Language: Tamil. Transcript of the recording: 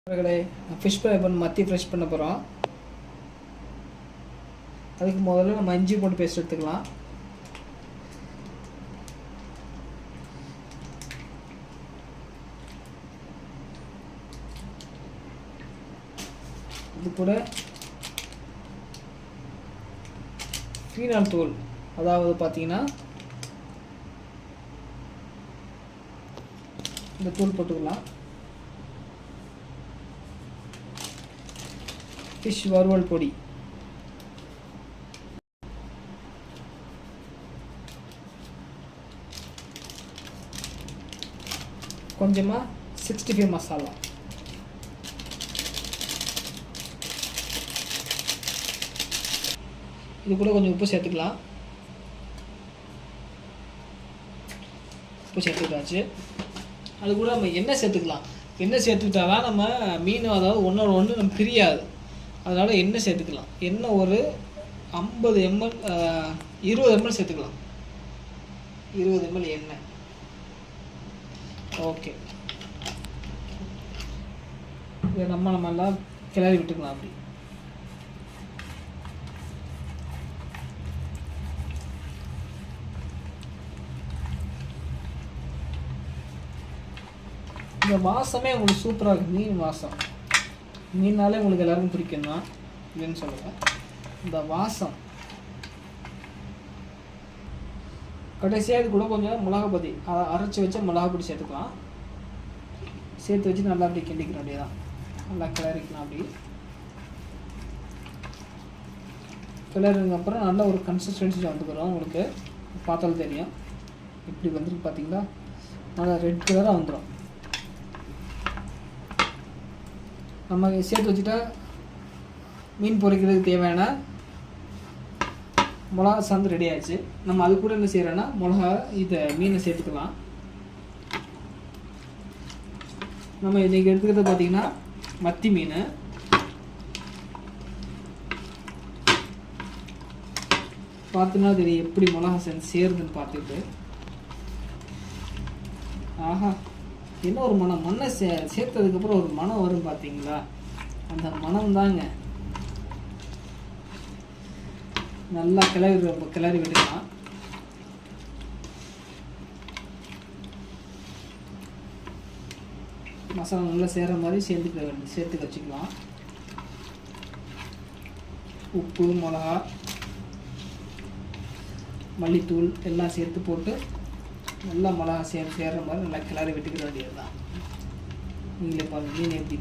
ஃபிஷ் ஃப்ரை மத்தி ஃப்ரெஷ் பண்ண போகிறோம். அதுக்கு முதல்ல நம்ம இஞ்சி பூண்டு பேஸ்ட் எடுத்துக்கலாம். இது கூட ஃபீனால் தூள், அதாவது பார்த்தீங்கன்னா இந்த தூள் போட்டுக்கலாம். ஃபிஷ் வறுவல் பொடி, கொஞ்சமாக 65 மசாலா, இது கூட கொஞ்சம் உப்பு சேர்த்துக்கலாம். உப்பு சேர்த்துக்காச்சு. அது கூட நம்ம எண்ணெய் சேர்த்துக்கலாம். எண்ணெய் சேர்த்துக்கிட்டா தான் நம்ம மீன் அதாவது ஒன்றோட ஒன்று நம்ம பிரியாது. அதனால் எண்ணெய் சேர்த்துக்கலாம். எண்ணெய் ஒரு 50 ml 20 ml சேர்த்துக்கலாம். 20 ml எண்ணெய். ஓகே, இதை நம்ம எல்லாம் கிளறி விட்டுக்கலாம். அப்படி இந்த வாசமே உங்களுக்கு சூப்பராக இருக்குது. மீன் வாசம், மீனாலே உங்களுக்கு எல்லாருக்கும் பிடிக்கும் தான் இல்லைன்னு சொல்லுங்கள். இந்த வாசம் கடைசியாக இது கூட கொஞ்சம் மிளகாப்பொடி, அரைச்சி வச்ச மிளகாப்பொடி சேர்த்துக்கலாம். சேர்த்து வச்சு நல்லா அப்படி கிண்டிக்கிற வேண்டியதான். நல்லா கிளறிக்கலாம். அப்படி கிளறினதுக்கப்புறம் நல்ல ஒரு கன்சிஸ்டன்சி வந்துக்கிறோம். உங்களுக்கு பார்த்தாலும் தெரியும். இப்படி வந்துருக்கு பார்த்தீங்களா, நல்லா ரெட் கலராக வந்துடும். நம்ம சேர்த்து வச்சுட்டா மீன் பொரிக்கிறதுக்கு தேவையான மிளகா சாந்து ரெடி ஆயிடுச்சு. நம்ம அது கூட என்ன செய்கிறோன்னா மிளகா இதை மீனை சேர்த்துக்கலாம். நம்ம இன்றைக்கி எடுத்துக்கிறது பார்த்திங்கன்னா மத்தி மீன். பார்த்தோன்னா தெரியும் எப்படி மிளகா சேருதுன்னு பார்த்துட்டு. ஆஹா, என்ன ஒரு மனம்! மண்ணை சேர்த்ததுக்கப்புறம் ஒரு மனம் வரும் பார்த்தீங்களா, அந்த மனம் தாங்க. நல்லா கிளறி விட்டுக்கலாம். மசாலா நல்லா சேர்கிற மாதிரி சேர்த்து வச்சுக்கலாம். உப்பு, மிளகா, மல்லித்தூள் எல்லாம் சேர்த்து போட்டு நல்லா மிளகா சேர்கிற மாதிரி நல்லா கிளறி விட்டுக்கிற வேண்டியது தான். நீங்களே பாருங்கள் மீன் எப்படி